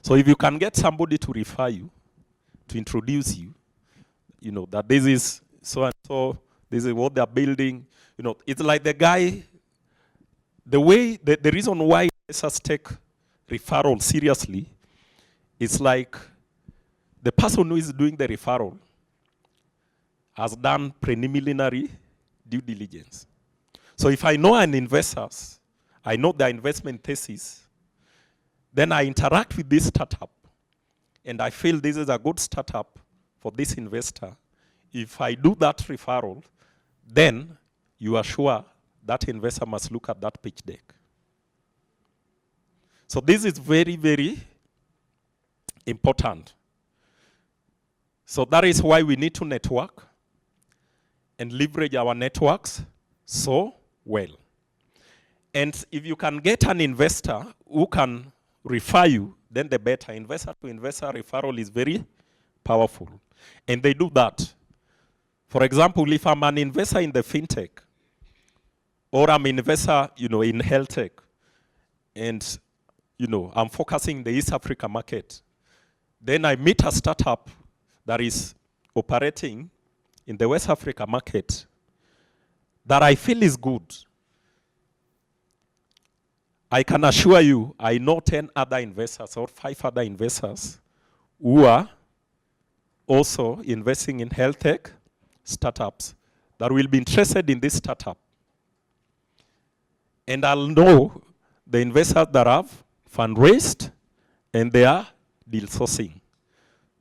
So if you can get somebody to refer you, to introduce you, that this is so and so, this is what they're building. It's like the guy, the reason why investors take referral seriously is like the person who is doing the referral has done preliminary due diligence. So if I know an investor, I know their investment thesis, then I interact with this startup, and I feel this is a good startup for this investor. If I do that referral, then you are sure that investor must look at that pitch deck. So this is very, very important. So that is why we need to network and leverage our networks so well. And if you can get an investor who can refer you, then the better. Investor to investor referral is very powerful. And they do that. For example, if I'm an investor in the fintech, or I'm an investor, in health tech, and, I'm focusing in the East Africa market, then I meet a startup that is operating in the West Africa market that I feel is good. I can assure you, I know 10 other investors or 5 other investors who are also investing in health tech startups that will be interested in this startup. And I'll know the investors that have fundraised and they are deal sourcing.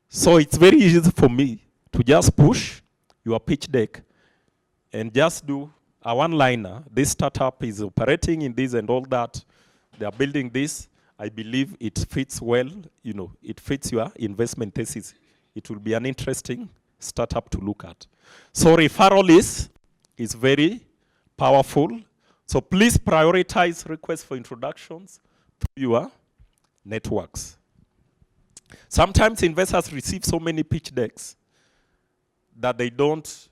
So it's very easy for me to just push your pitch deck and just do a one-liner. This startup is operating in this and all that. They are building this. I believe it fits well. It fits your investment thesis. It will be an interesting startup to look at. So referral is very powerful. So please prioritize requests for introductions to your networks. Sometimes investors receive so many pitch decks that they don't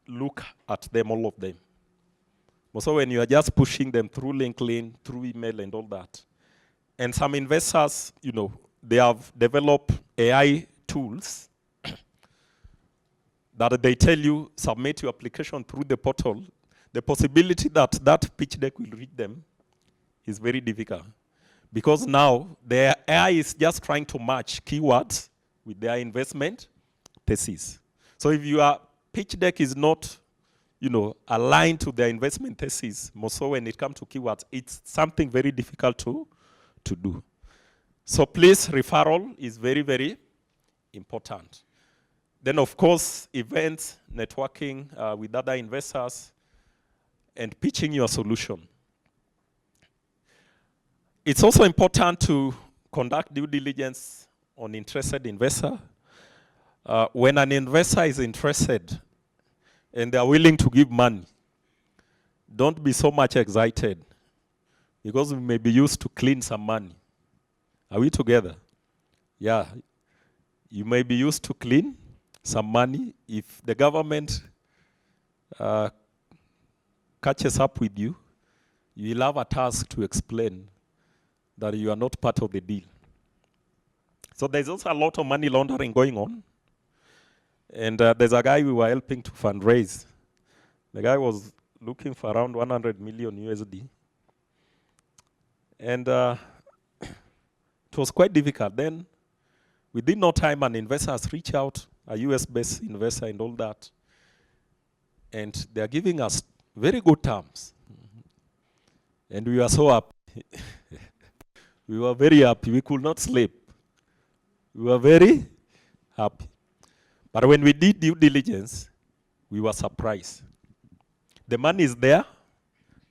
look at them, all of them. So when you are just pushing them through LinkedIn, through email and all that. And some investors, they have developed AI tools that they tell you, submit your application through the portal. The possibility that that pitch deck will read them is very difficult. Because now, their AI is just trying to match keywords with their investment thesis. So if your pitch deck is not, aligned to their investment thesis, more so when it comes to keywords, it's something very difficult to do. So please, referral is very, very important. Then, of course, events, networking with other investors, and pitching your solution. It's also important to conduct due diligence on interested investor. When an investor is interested and they are willing to give money, don't be so much excited because we may be used to clean some money. Are we together? Yeah. You may be used to clean some money. If the government catches up with you, you will have a task to explain that you are not part of the deal. So there's also a lot of money laundering going on. And there's a guy we were helping to fundraise. The guy was looking for around 100 million USD. And it was quite difficult. Then, within no time, an investor has reached out, a US-based investor and all that. And they're giving us very good terms. And we were so happy. We were very happy. We could not sleep. We were very happy. But when we did due diligence, we were surprised. The money is there.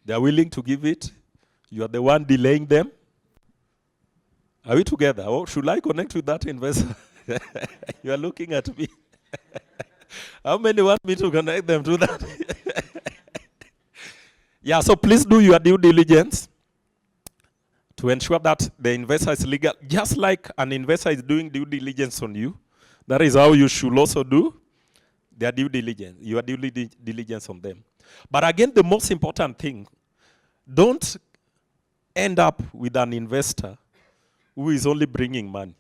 They are willing to give it. You are the one delaying them. Are we together? Or should I connect with that investor? You are looking at me. How many want me to connect them to that? Yeah, so please do your due diligence to ensure that the investor is legal. Just like an investor is doing due diligence on you, that is how you should also do their due diligence, your due diligence on them. But again, the most important thing, don't end up with an investor who is only bringing money.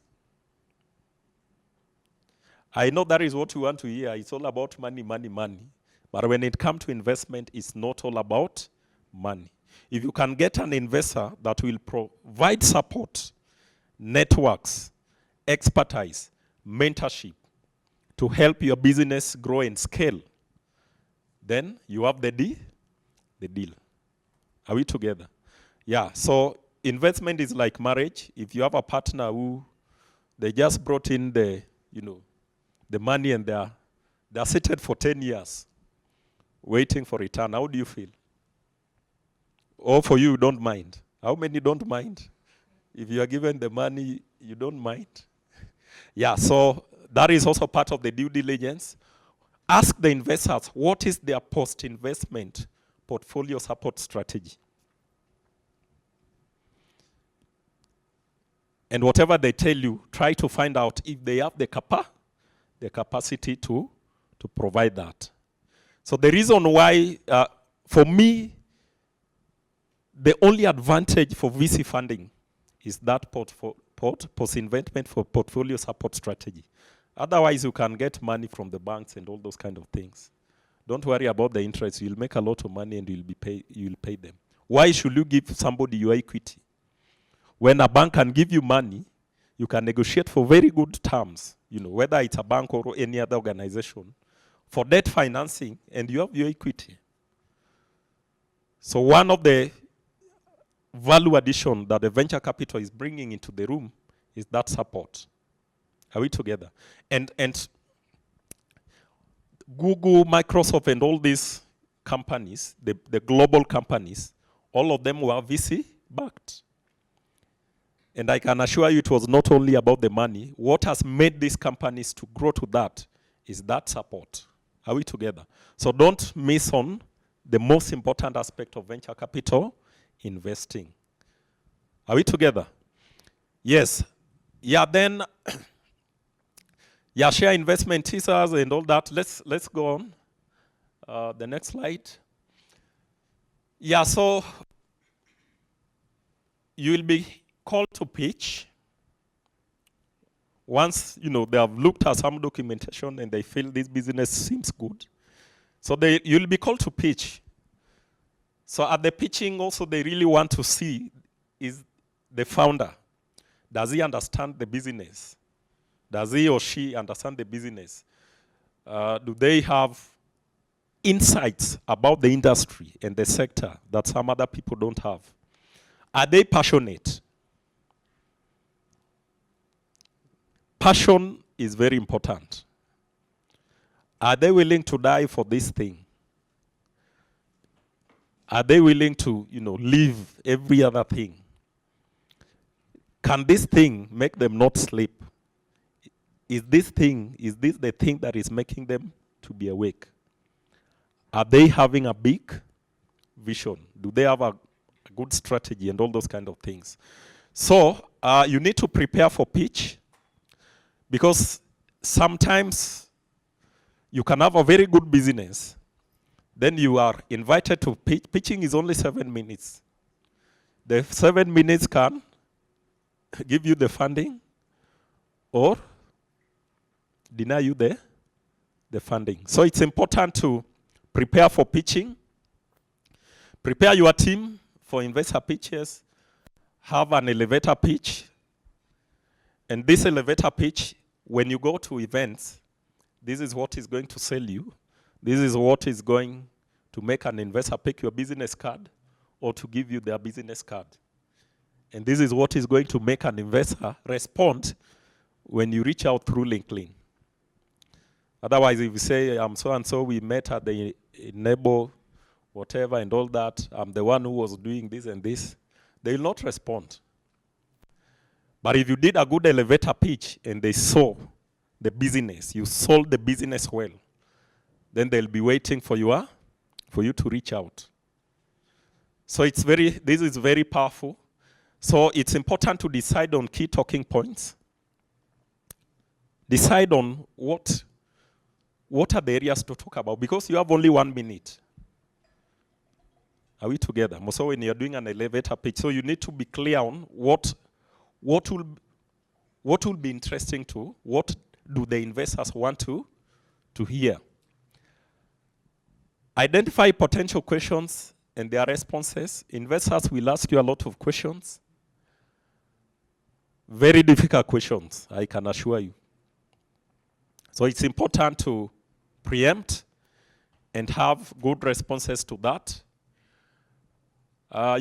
I know that is what you want to hear. It's all about money, money, money. But when it comes to investment, it's not all about money. If you can get an investor that will provide support, networks, expertise, mentorship to help your business grow and scale, then you have the deal. Are we together? Yeah, so investment is like marriage. If you have a partner who they just brought in the money and they're seated for 10 years waiting for return, how do you feel? Or for you don't mind? How many don't mind? If you are given the money, you don't mind? Yeah, so that is also part of the due diligence. Ask the investors, what is their post-investment portfolio support strategy? And whatever they tell you, try to find out if they have the capacity to provide that. So the reason why, for me, the only advantage for VC funding is that post-investment for portfolio support strategy. Otherwise, you can get money from the banks and all those kind of things. Don't worry about the interest. You'll make a lot of money and you'll pay them. Why should you give somebody your equity? When a bank can give you money, you can negotiate for very good terms, whether it's a bank or any other organization, for debt financing, and you have your equity. So one of the value addition that the venture capital is bringing into the room is that support. Are we together? And Google, Microsoft, and all these companies, the global companies, all of them were VC backed. And I can assure you it was not only about the money. What has made these companies to grow to that is that support. Are we together? So don't miss on the most important aspect of venture capital, investing. Are we together? Yes. Yeah, then, yeah, share investment teasers and all that. Let's go on. The next slide. Yeah, so you will be called to pitch. Once, they have looked at some documentation and they feel this business seems good. So you'll be called to pitch. So at the pitching also, they really want to see is the founder. Does he understand the business? Does he or she understand the business? Do they have insights about the industry and the sector that some other people don't have? Are they passionate? Passion is very important. Are they willing to die for this thing? Are they willing to, leave every other thing? Can this thing make them not sleep? Is this the thing that is making them to be awake? Are they having a big vision? Do they have a good strategy and all those kind of things? So you need to prepare for pitch, because sometimes you can have a very good business, then you are invited to pitch. Pitching is only 7 minutes. The 7 minutes can give you the funding or deny you the funding. So it's important to prepare for pitching. Prepare your team for investor pitches. Have an elevator pitch. And this elevator pitch, when you go to events, this is what is going to sell you. This is what is going to make an investor pick your business card or to give you their business card. And this is what is going to make an investor respond when you reach out through LinkedIn. Otherwise, if you say, I'm so-and-so, we met at the Enable, whatever, and all that, I'm the one who was doing this and this, they will not respond. But if you did a good elevator pitch and they saw the business, you sold the business well, then they'll be waiting for you to reach out. So this is very powerful. So it's important to decide on key talking points. Decide on what are the areas to talk about, because you have only 1 minute. Are we together? So when you're doing an elevator pitch, so you need to be clear on what What will be interesting to? What do the investors want to hear? Identify potential questions and their responses. Investors will ask you a lot of questions. Very difficult questions, I can assure you. So it's important to preempt and have good responses to that.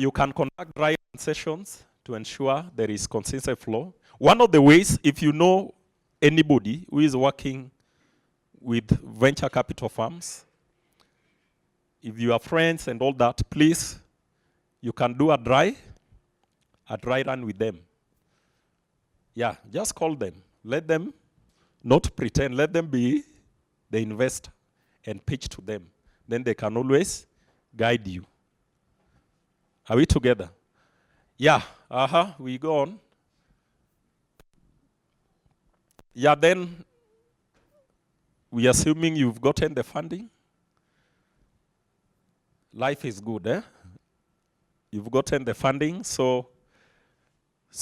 You can conduct dry run sessions to ensure there is consistent flow. One of the ways, if you know anybody who is working with venture capital firms, if you are friends and all that, please, you can do a dry run with them. Yeah, just call them. Let them not pretend. Let them be the investor and pitch to them. Then they can always guide you. Are we together? Yeah, we go on. Yeah, then we assuming you've gotten the funding. Life is good, eh? You've gotten the funding, so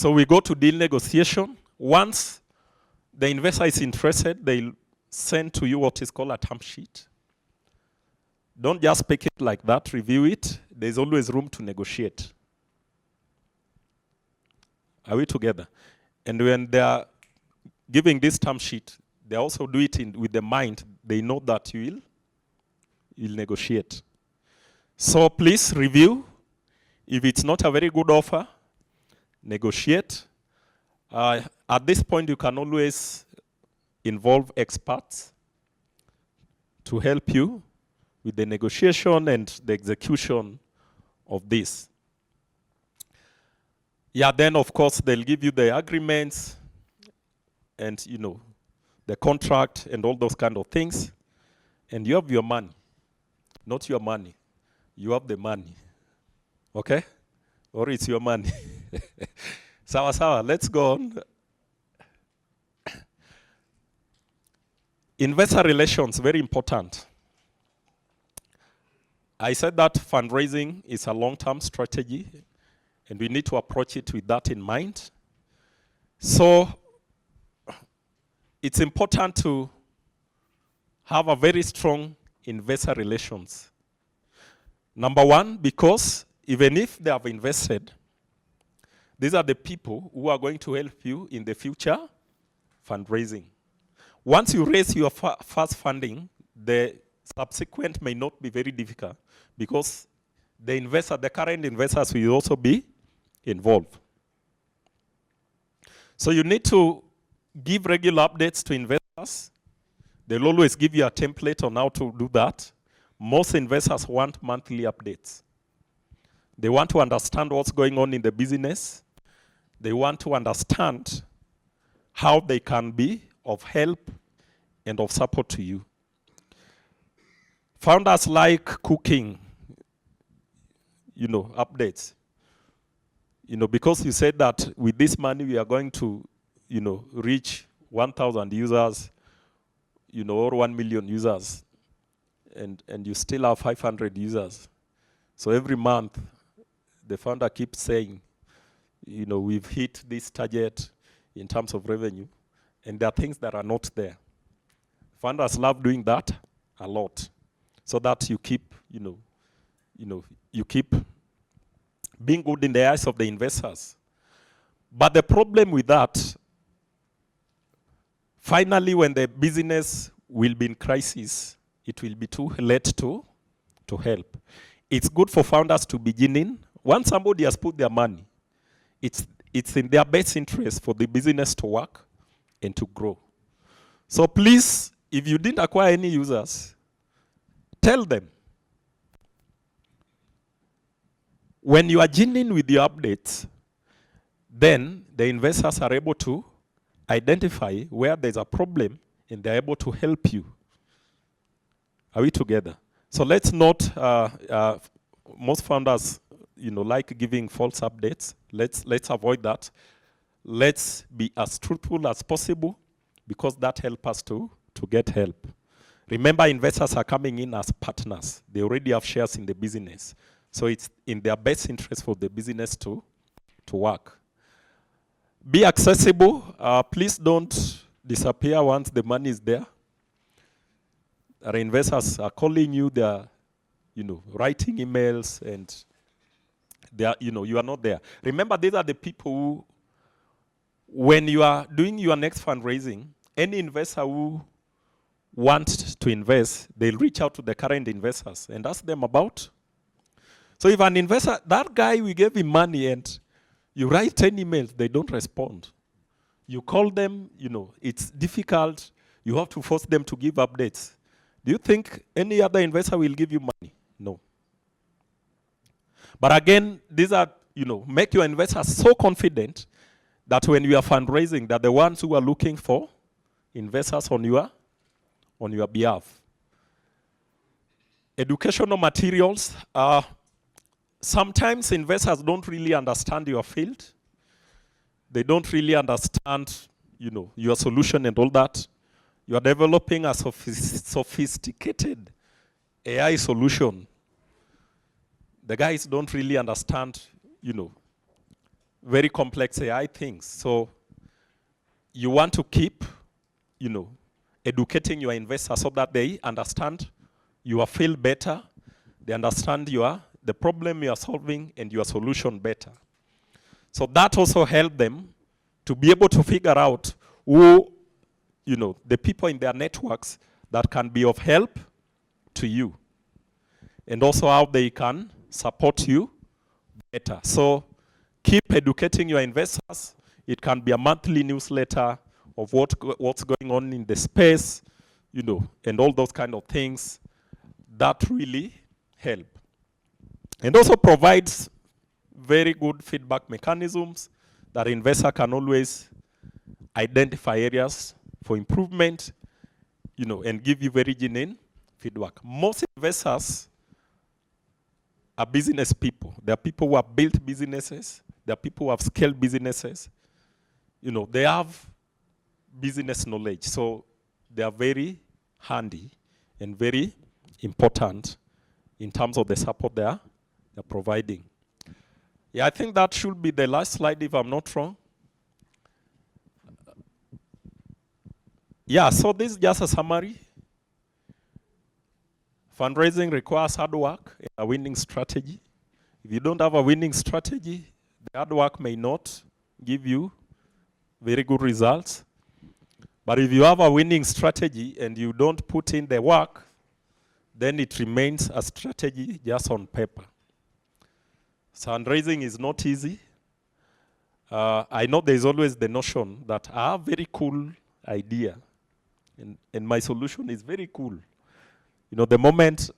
we go to deal negotiation. Once the investor is interested, they'll send to you what is called a term sheet. Don't just pick it like that, review it. There's always room to negotiate. Are we together? And when they are giving this term sheet, they also do it with the mind. They know that you'll negotiate. So please review. If it's not a very good offer, negotiate. At this point, you can always involve experts to help you with the negotiation and the execution of this. Yeah, then of course they'll give you the agreements and the contract and all those kind of things. And you have your money. Not your money. You have the money. Okay? Or it's your money. Sawa, let's go on. Investor relations, very important. I said that fundraising is a long-term strategy, and we need to approach it with that in mind. So it's important to have a very strong investor relations. Number one, because even if they have invested, these are the people who are going to help you in the future fundraising. Once you raise your first funding, the subsequent may not be very difficult because the current investors will also be involved. So you need to give regular updates to investors. They'll always give you a template on how to do that. Most investors want monthly updates. They want to understand what's going on in the business. They want to understand how they can be of help and of support to you. Founders like cooking, updates. Because you said that with this money we are going to, reach 1,000 users, or 1 million users, and you still have 500 users. So every month, the founder keeps saying, we've hit this target in terms of revenue, and there are things that are not there. Founders love doing that a lot, so that you keep, you keep being good in the eyes of the investors. But the problem with that, finally, when the business will be in crisis, it will be too late to help. It's good for founders to begin in. Once somebody has put their money, it's in their best interest for the business to work and to grow. So please, if you didn't acquire any users, tell them. When you are genuine with your updates, then the investors are able to identify where there's a problem and they're able to help you. Are we together? So let's not, most founders, like giving false updates. Let's avoid that. Let's be as truthful as possible because that helps us to get help. Remember, investors are coming in as partners. They already have shares in the business. So it's in their best interest for the business to work. Be accessible. Please don't disappear once the money is there. Our investors are calling you, they are, writing emails, and they are, you are not there. Remember, these are the people who, when you are doing your next fundraising, any investor who wants to invest, they'll reach out to the current investors and ask them about. So if an investor, that guy, we gave him money and you write 10 emails, they don't respond. You call them, it's difficult. You have to force them to give updates. Do you think any other investor will give you money? No. But again, these are, make your investors so confident that when you are fundraising, they're the ones who are looking for investors on your behalf. Educational materials. Sometimes investors don't really understand your field. They don't really understand, your solution and all that. You are developing a sophisticated AI solution. The guys don't really understand, very complex AI things. So you want to keep, educating your investors so that they understand your field better. They understand the problem you are solving and your solution better. So that also helps them to be able to figure out who, the people in their networks that can be of help to you. And also how they can support you better. So keep educating your investors. It can be a monthly newsletter of what's going on in the space, and all those kind of things that really help. And also provides very good feedback mechanisms that investor can always identify areas for improvement, and give you very genuine feedback. Most investors are business people. They are people who have built businesses. They are people who have scaled businesses. They have business knowledge. So they are very handy and very important in terms of the support they're providing. Yeah, I think that should be the last slide if I'm not wrong. Yeah, so this is just a summary. Fundraising requires hard work and a winning strategy. If you don't have a winning strategy, the hard work may not give you very good results. But if you have a winning strategy and you don't put in the work, then it remains a strategy just on paper. Fundraising is not easy. I know there's always the notion that I have a very cool idea, and my solution is very cool. The moment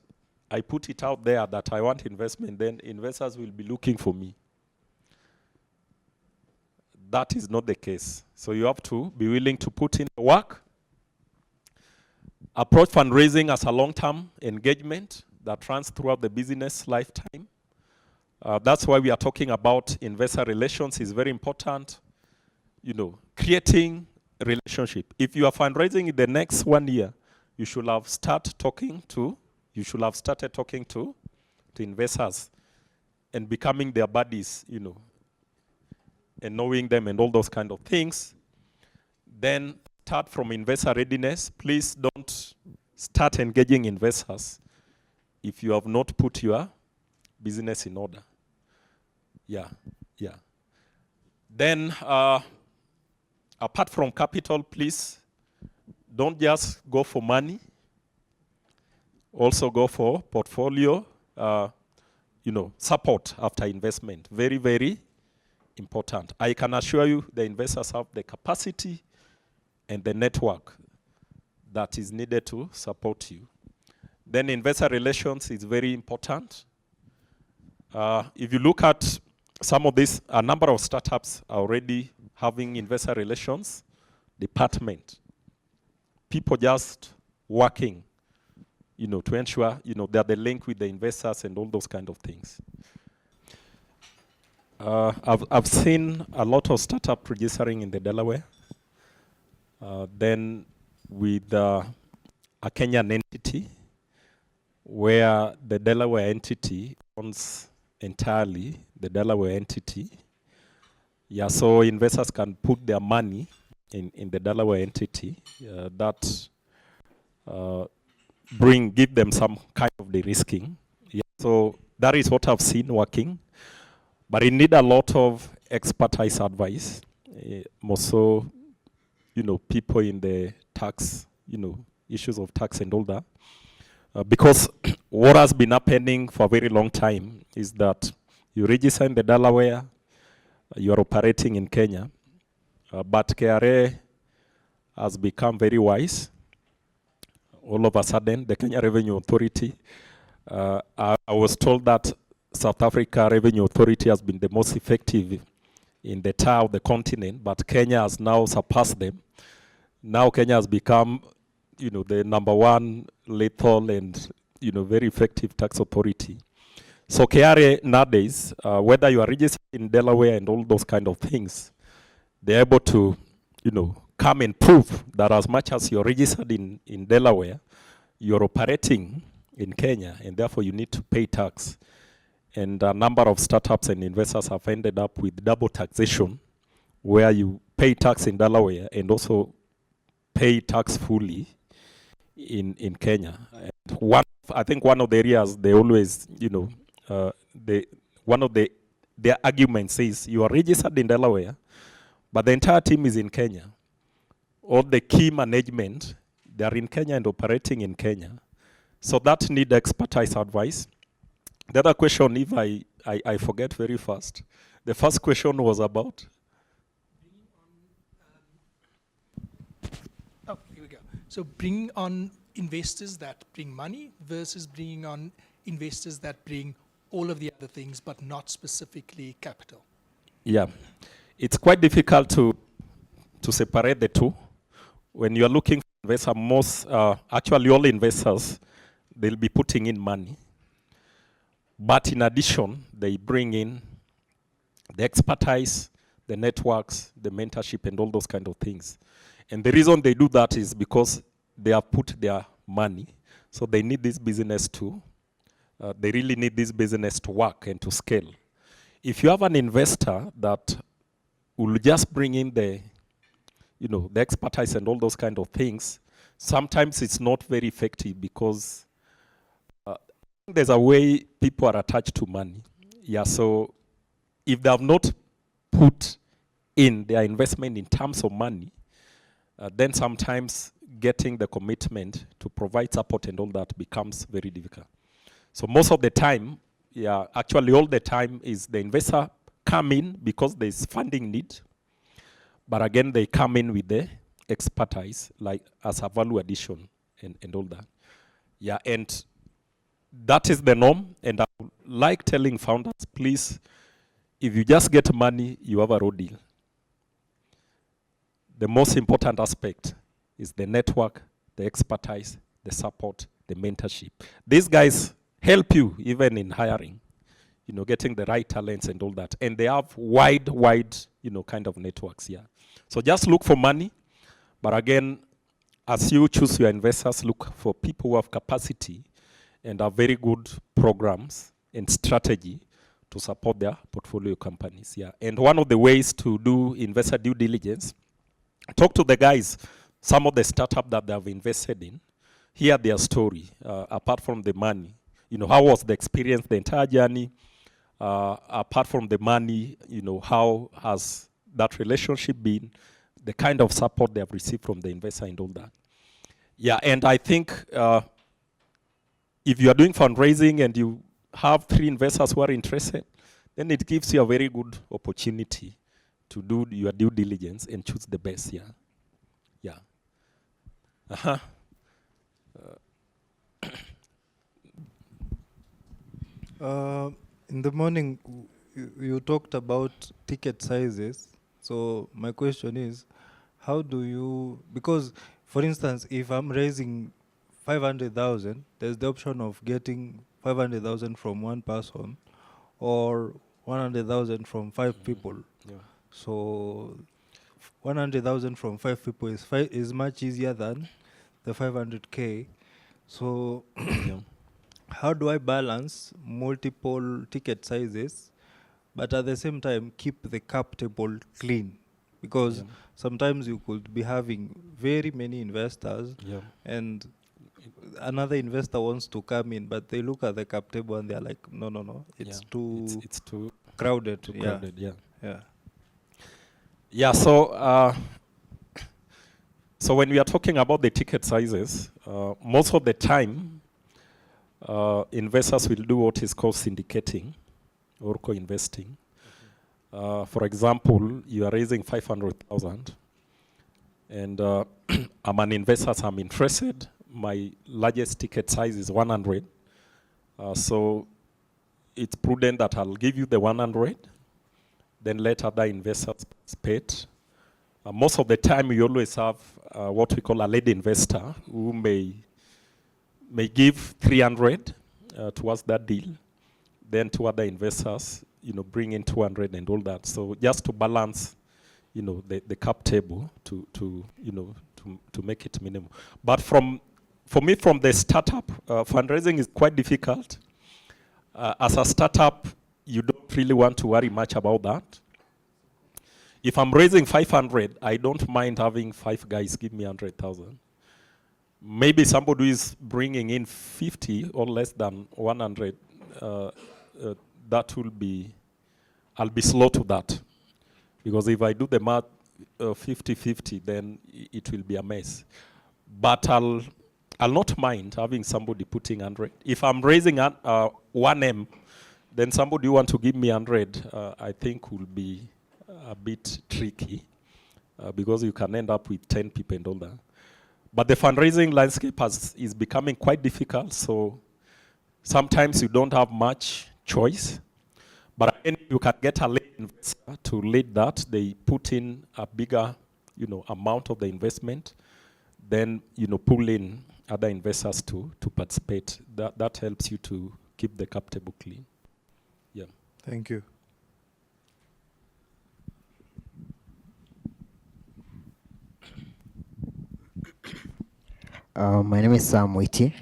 I put it out there that I want investment, then investors will be looking for me. That is not the case. So you have to be willing to put in the work. Approach fundraising as a long-term engagement that runs throughout the business lifetime. That's why we are talking about investor relations is very important. Creating relationship. If you are fundraising in the next 1 year, you should have started talking to investors and becoming their buddies, and knowing them and all those kind of things. Then start from investor readiness. Please don't start engaging investors if you have not put your business in order. Yeah. Then, apart from capital, please don't just go for money. Also go for portfolio, support after investment. Very, very important. I can assure you the investors have the capacity and the network that is needed to support you. Then investor relations is very important. If you look at some of these, a number of startups are already having investor relations department. People just working, to ensure, they're the link with the investors and all those kind of things. I've seen a lot of startup registering in the Delaware. Then with a Kenyan entity, where the Delaware entity owns entirely the Delaware entity. Yeah, so investors can put their money in the Delaware entity that give them some kind of de-risking. Yeah, so that is what I've seen working, but it need a lot of expertise advice, more so, people in the tax, issues of tax and all that. Because what has been happening for a very long time is that you register in the Delaware, you are operating in Kenya, but KRA has become very wise. All of a sudden, the Kenya Revenue Authority, I was told that South Africa Revenue Authority has been the most effective in the entire of the continent, but Kenya has now surpassed them. Now Kenya has become, the number one lethal and, very effective tax authority. So KRA nowadays, whether you are registered in Delaware and all those kind of things, they're able to, come and prove that as much as you're registered in Delaware, you're operating in Kenya, and therefore you need to pay tax. And a number of startups and investors have ended up with double taxation, where you pay tax in Delaware and also pay tax fully in Kenya. And I think one of the areas they always, their arguments is you are registered in Delaware, but the entire team is in Kenya. All the key management, they are in Kenya and operating in Kenya. So that need expertise advice. The other question, if I forget very fast, the first question was about? Here we go. So bringing on investors that bring money versus bringing on investors that bring all of the other things, but not specifically capital. Yeah, it's quite difficult to separate the two. When you are looking for investors, actually all investors, they'll be putting in money. But in addition, they bring in the expertise, the networks, the mentorship, and all those kind of things. And the reason they do that is because they have put their money. So they need this business they really need this business to work and to scale. If you have an investor that will just bring in the expertise and all those kind of things, sometimes it's not very effective because there's a way people are attached to money. Yeah, so if they have not put in their investment in terms of money, then sometimes getting the commitment to provide support and all that becomes very difficult. So most of the time, actually all the time is the investor come in because there's funding need. But again, they come in with the expertise, like as a value addition and all that. Yeah, and that is the norm. And I like telling founders, please, if you just get money, you have a raw deal. The most important aspect is the network, the expertise, the support, the mentorship. These guys help you even in hiring, getting the right talents and all that. And they have wide, kind of networks, yeah. So just look for money. But again, as you choose your investors, look for people who have capacity and have very good programs and strategy to support their portfolio companies, yeah. And one of the ways to do investor due diligence, talk to the guys, some of the startup that they have invested in, hear their story, apart from the money. How was the experience, the entire journey? Apart from the money, how has that relationship been? The kind of support they have received from the investor and all that. Yeah, and I think if you are doing fundraising and you have 3 investors who are interested, then it gives you a very good opportunity to do your due diligence and choose the best, yeah. Yeah. Uh-huh. In the morning, you talked about ticket sizes. So my question is, how do you, because for instance, if I'm raising 500,000, there's the option of getting 500,000 from one person or 100,000 from 5 people. Yeah. So 100,000 from 5 people is much easier than the 500K. So Yeah. how do I balance multiple ticket sizes but at the same time keep the cap table clean, because sometimes you could be having very many investors, and another investor wants to come in, but they look at the cap table and they're like, no, no, no, it's it's too crowded. too crowded. Yeah. So when we are talking about the ticket sizes, most of the time, investors will do what is called syndicating or co-investing. For example, you are raising 500,000, and I'm an investor, so I'm interested. My largest ticket size is 100. So it's prudent that I'll give you the 100, then let other investors participate. Most of the time, we always have what we call a lead investor who may give 300 towards that deal. Then two other investors, bring in 200 and all that. So just to balance, the cap table to make it minimum. But for me, from the startup, fundraising is quite difficult. As a startup, you don't really want to worry much about that. If I'm raising 500, I don't mind having 5 guys give me 100,000. Maybe somebody who is bringing in 50 or less than 100, that will be, I'll be slow to that. Because if I do the math 50-50, then it will be a mess. But I'll not mind having somebody putting 100. If I'm raising 1M, then somebody who want to give me 100, I think will be a bit tricky, because you can end up with 10 people and all that. But the fundraising landscape is becoming quite difficult, so sometimes you don't have much choice. But again, you can get a lead investor to lead that. They put in a bigger, amount of the investment, then, pull in other investors to participate. That helps you to keep the cap table clean. Yeah. Thank you. My name is Sam Witi.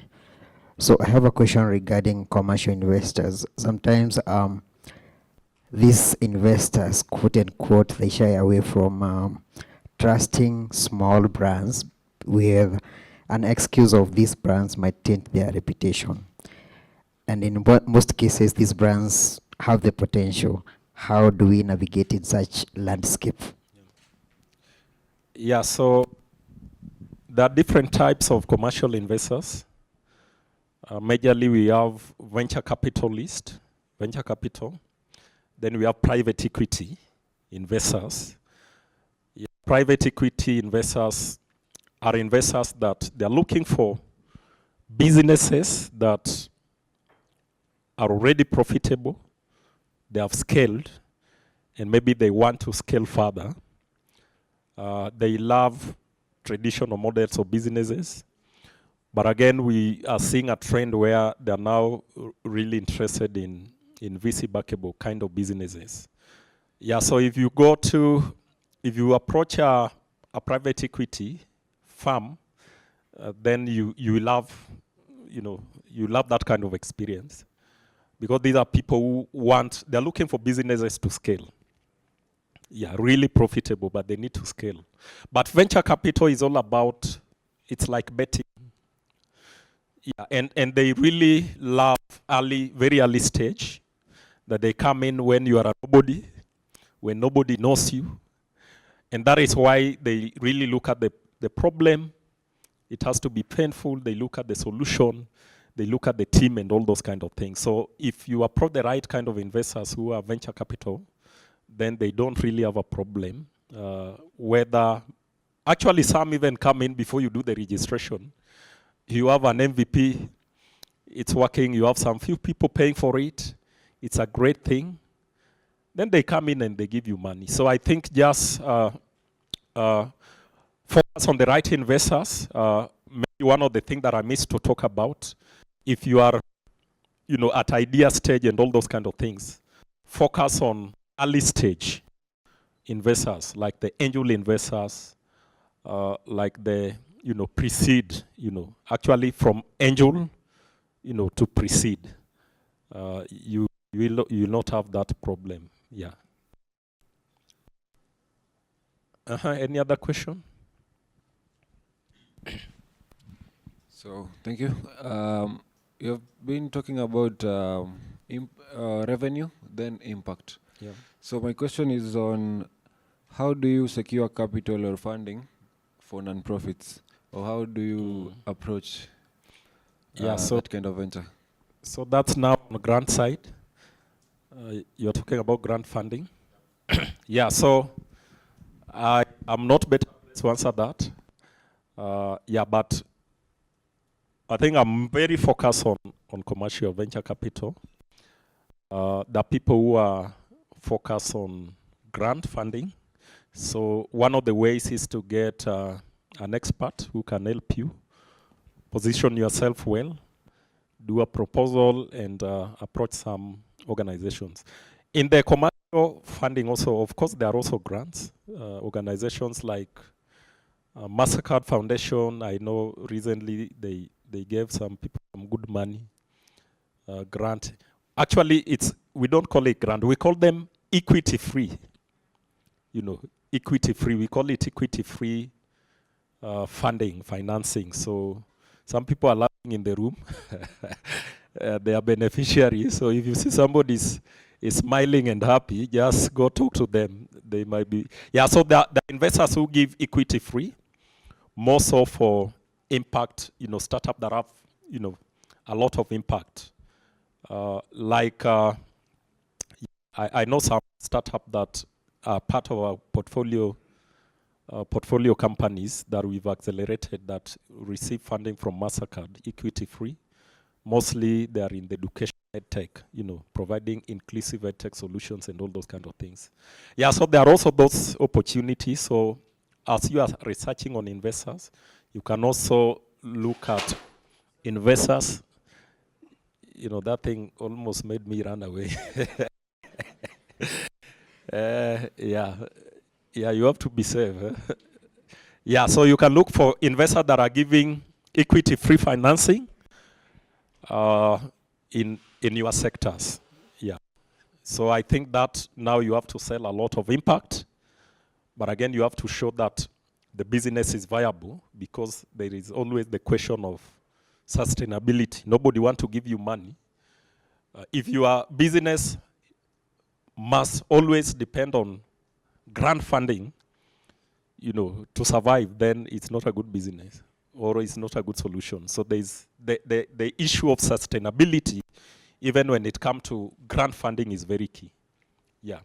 So I have a question regarding commercial investors. Sometimes these investors, quote unquote, they shy away from trusting small brands with an excuse of these brands might taint their reputation. And in most cases, these brands have the potential. How do we navigate in such landscape? Yeah, so there are different types of commercial investors. Majorly, we have venture capital. Then we have private equity investors. Yeah, private equity investors are investors that they're looking for businesses that are already profitable, they have scaled, and maybe they want to scale further. They love traditional models of businesses. But again, we are seeing a trend where they're now really interested in VC-backable kind of businesses. Yeah, so if you approach a private equity firm, then you love that kind of experience. Because these are people who they're looking for businesses to scale. Yeah, really profitable, but they need to scale. But venture capital is all about, it's like betting. Yeah, and they really love very early stage, that they come in when you are a nobody, when nobody knows you. And that is why they really look at the problem. It has to be painful. They look at the solution. They look at the team and all those kind of things. So if you approach the right kind of investors who are venture capital, then they don't really have a problem. Actually some even come in before you do the registration. You have an MVP, it's working, you have some few people paying for it, it's a great thing. Then they come in and they give you money. So I think just focus on the right investors. Maybe one of the things that I missed to talk about, if you are at idea stage and all those kind of things, focus on early stage investors, like the angel investors, like the pre-seed, actually from angel, to pre-seed. You will not have that problem. Yeah. Any other question? So, thank you. You've been talking about revenue, then impact. Yeah. So my question is on how do you secure capital or funding for non-profits? Or how do you approach that kind of venture? So that's now on the grant side. You're talking about grant funding. Yeah, so I'm not better placed to answer that. Yeah, but I think I'm very focused on commercial venture capital. The people who are focused on grant funding. So one of the ways is to get an expert who can help you position yourself well, do a proposal, and approach some organizations. In the commercial funding also, of course, there are also grants. Organizations like MasterCard Foundation, I know recently they gave some people some good money, grant. Actually, we don't call it grant, we call them equity free. You know, equity free, we call it equity free funding, financing. So some people are laughing in the room. They are beneficiaries. So if you see somebody is smiling and happy, just go talk to them. They might be, yeah, so the investors who give equity free, more so for impact, startup that have, a lot of impact. I know some startup that are part of our portfolio companies that we've accelerated that receive funding from MasterCard, equity free. Mostly they are in the education edtech, providing inclusive edtech solutions and all those kind of things. Yeah, so there are also those opportunities. So as you are researching on investors, you can also look at investors. That thing almost made me run away. Yeah, you have to be safe. Yeah, so you can look for investors that are giving equity-free financing in your sectors. Yeah. So I think that now you have to sell a lot of impact, but again, you have to show that the business is viable, because there is always the question of sustainability. Nobody wants to give you money. If your business must always depend on grant funding, to survive, then it's not a good business, or it's not a good solution. So there's the issue of sustainability, even when it comes to grant funding, is very key. Yeah.